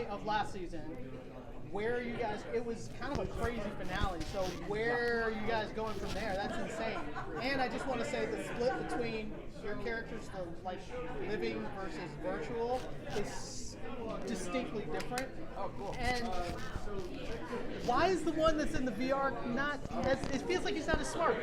point of last season, where are you guys? It was kind of a crazy finale. So where are you guys going from there? That's insane. And I just want to say the split between your characters, the like living versus virtual, is distinctly different. Oh, cool. And why is the one that's in the VR not? It feels like he's not as smart.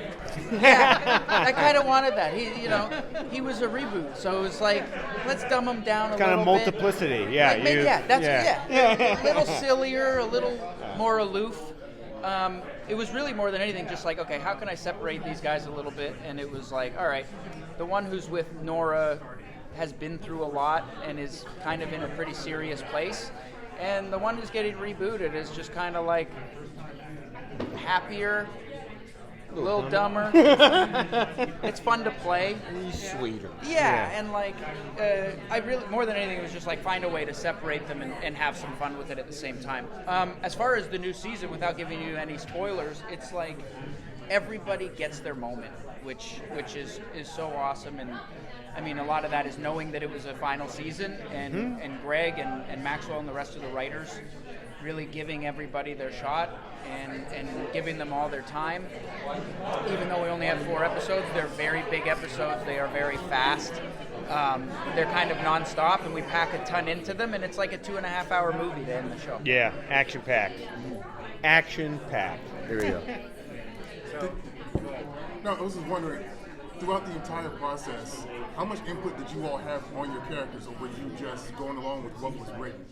Yeah, I kind of wanted that. He was a reboot, so it was like, let's dumb him down a little bit. Kind of multiplicity, yeah. Like, a little sillier, a little more aloof. It was really more than anything just like, okay, how can I separate these guys a little bit? And it was like, all right, the one who's with Nora has been through a lot and is kind of in a pretty serious place. And the one who's getting rebooted is just kind of like happier, a little dumber. It's fun to play. He's sweeter. Yeah, and like, I really, more than anything, it was just like find a way to separate them and have some fun with it at the same time. As far as the new season, without giving you any spoilers, it's like everybody gets their moment, which is so awesome. And I mean, a lot of that is knowing that it was a final season, and Greg and Maxwell and the rest of the writers really giving everybody their shot and giving them all their time. Even though we only have 4 episodes, they're very big episodes. They are very fast. They're kind of nonstop, and we pack a ton into them, and it's like a 2.5-hour movie to end the show. Yeah, action-packed. Action-packed. Here we go. No, I was just wondering, throughout the entire process, how much input did you all have on your characters, or were you just going along with what was written?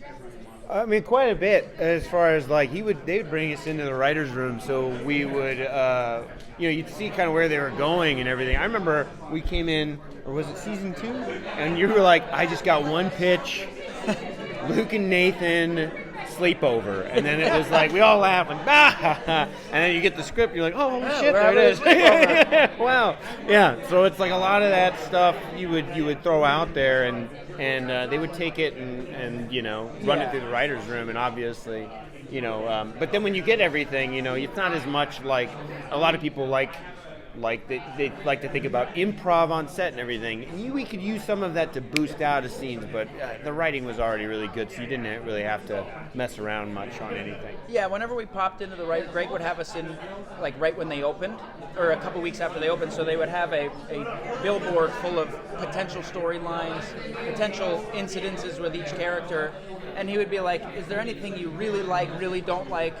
I mean, quite a bit. As far as like they would bring us into the writers' room, so we would, you'd see kind of where they were going and everything. I remember we came in, or was it season 2? And you were like, I just got one pitch, Luke and Nathan sleepover, and then it was like we all laugh and and then you get the script, you're like, oh shit, there it is. Wow. Yeah. So it's like a lot of that stuff you would throw out there, and they would take it and run it through the writer's room, and obviously, but then when you get everything, it's not as much like a lot of people like they like to think about improv on set and everything. We could use some of that to boost out of scenes, but the writing was already really good, so you didn't really have to mess around much on anything. Yeah, whenever we popped into the writer, Greg would have us in like right when they opened, or a couple weeks after they opened, so they would have a billboard full of potential storylines, potential incidences with each character, and he would be like, is there anything you really like, really don't like?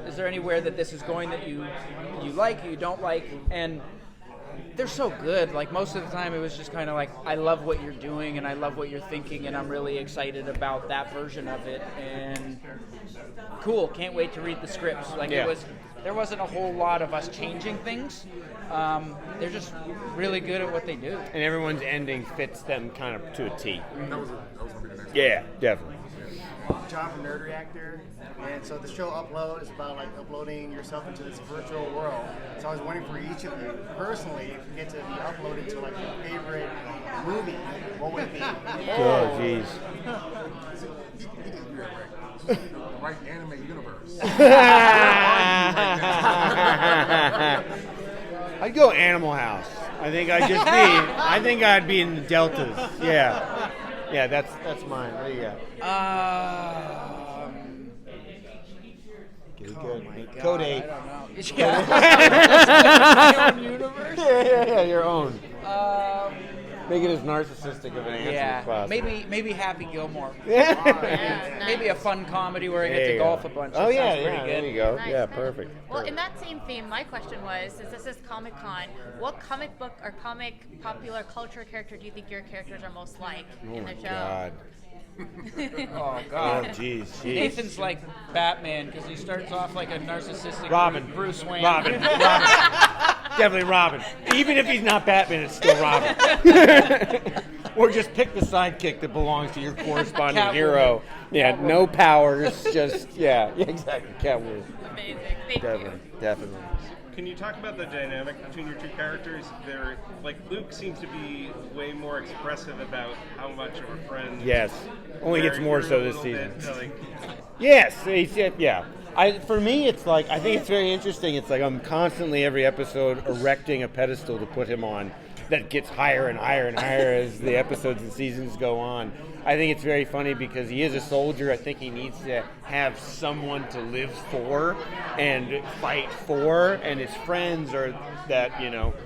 Is there anywhere that this is going that you like, you don't like? And they're so good. Like, most of the time it was just kind of like, I love what you're doing and I love what you're thinking and I'm really excited about that version of it, and cool, can't wait to read the scripts. Like, there wasn't a whole lot of us changing things. They're just really good at what they do. And everyone's ending fits them kind of to a T. That was gonna be the next Yeah, definitely. John from Nerd Reactor, and so the show Upload is about like uploading yourself into this virtual world. So I was wondering for each of you personally, if you get to be uploaded to like your favorite movie, what would it be? Oh, jeez. The right anime universe. I'd go Animal House. I think I'd be in the Deltas. Yeah. Yeah, that's mine. What do you got? Good. Code 8. I don't know. Yeah. Your own universe? Yeah, your own. Make it as narcissistic of an answer as possible. Maybe Happy Gilmore. Yeah, Maybe a fun comedy where I get to golf a bunch. Oh, That yeah, sounds pretty good. there you go. Nice. Yeah, perfect. Well, in that same theme, my question was, since this is Comic-Con, what comic book or comic popular culture character do you think your characters are most like in the show? God. Oh, God. Oh, jeez. Nathan's like Batman because he starts off like a narcissistic Robin. Bruce Wayne. Robin. Definitely Robin. Even if he's not Batman, it's still Robin. Or just pick the sidekick that belongs to your corresponding Catwoman. hero. Yeah, Catwoman. No powers, just, exactly. Catwoman. Amazing. Thank you. Definitely. Can you talk about the dynamic between your two characters? They're like, Luke seems to be way more expressive about how much of a friend. Yes. Only gets more you're so a this little season. bit, Yes, for me, it's like, I think it's very interesting. It's like I'm constantly, every episode, erecting a pedestal to put him on that gets higher and higher and higher as the episodes and seasons go on. I think it's very funny because he is a soldier. I think he needs to have someone to live for and fight for, and his friends are that,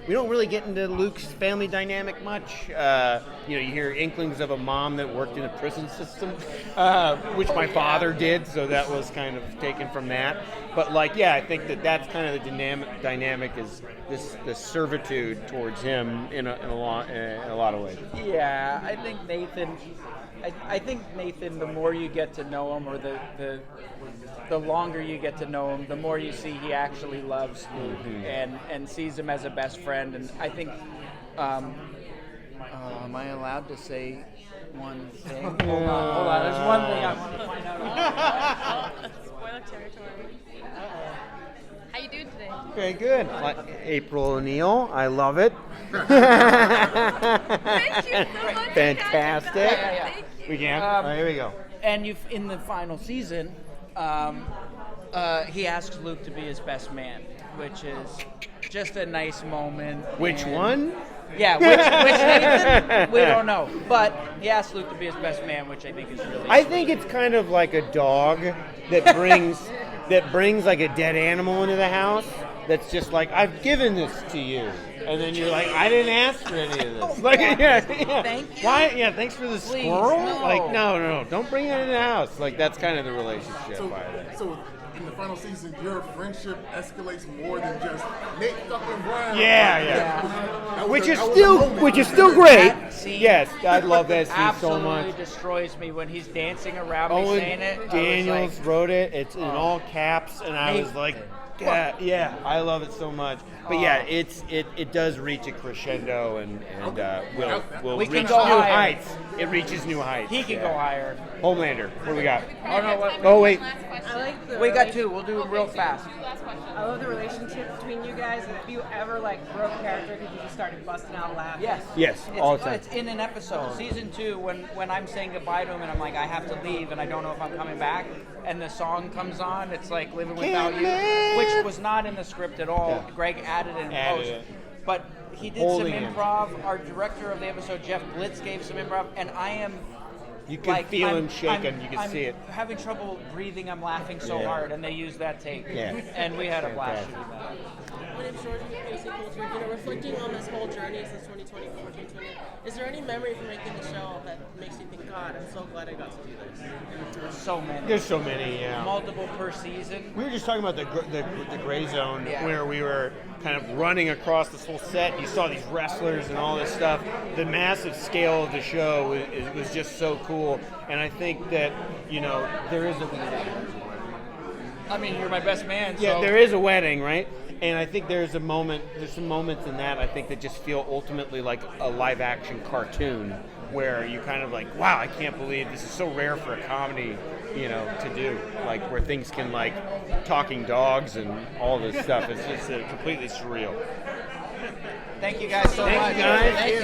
we don't really get into Luke's family dynamic much. You hear inklings of a mom that worked in a prison system, which my father did, so that was kind of taken from that. But I think that's kind of the dynamic is the servitude towards him in a lot of ways. Yeah, I think Nathan. I think Nathan. The more you get to know him, or the longer you get to know him, the more you see he actually loves Luke and sees him as a best friend. And I think, am I allowed to say one thing? Hold on. There's one thing I want to find out. Spoiler territory. How you doing today? Very good. April O'Neil, I love it. Thank you so much. Fantastic. Thank you. We can. All right, here we go. And in the final season, he asks Luke to be his best man, which is just a nice moment. Which And- one? Yeah, which Nathan? We don't know. But he asked Luke to be his best man, which I think is really I sweet. think it's kind of like a dog that brings like a dead animal into the house. That's just like, I've given this to you, and then you're like, I didn't ask for any of this. Like, yeah. Thank you. Why? Yeah, thanks for the Please, squirrel. no. Like, no, don't bring it in the house. Like, that's kind of the relationship. So in the final season, your friendship escalates more than just Nate fucking Brown. Yeah. That was Which a- is that was a still moment. great. That scene Yes, I love that scene so absolutely much. destroys me when he's dancing around me Owen saying it. I was Daniels like, wrote it. It's in all caps, and I was Nathan. like, yeah, I love it so much. But yeah, it does reach a crescendo, and will We reach can new go higher. heights. It reaches new heights. he can go higher. Homelander. What do we got? Oh no, what? Oh wait. I like the We got two. We'll do them real fast. I love the relationship between you guys, and if you ever broke character because you just started busting out laughing. Yes. Yes, all the time. It's in an episode. Season 2, when I'm saying goodbye to him and I'm like, I have to leave and I don't know if I'm coming back, and the song comes on, it's like Living Without You, which was not in the script at all. Yeah. Greg added it in Added post. it. But he did Holding some him. improv. Our director of the episode, Jeff Blitz, gave some improv, and I am... You can feel him shaking. I'm- You can I'm see it. having trouble breathing. I'm laughing so Yeah. hard, and they used that take. Yeah. And we had a blast. Fantastic. shooting that. My name's George with POC Culture. Reflecting on this whole journey since 2020, 2020, is there any memory from making the show that makes you think, God, I'm so glad I got to do this? There's so many. There's so many. Yeah. Multiple per season. We were just talking about the gray zone, Yeah. where we were kind of running across this whole set. You saw these wrestlers and all this stuff. The massive scale of the show was just so cool. And I think that, there is I mean, you're my best man. yeah, so there is a wedding, right? And I think there's some moments in that I think that just feel ultimately like a live action cartoon, where you kind of like, wow, I can't believe this is so rare for a comedy, to do, like where things can talking dogs and all this stuff. It's just completely surreal. Thank you guys so much. Thank you guys. Thank you.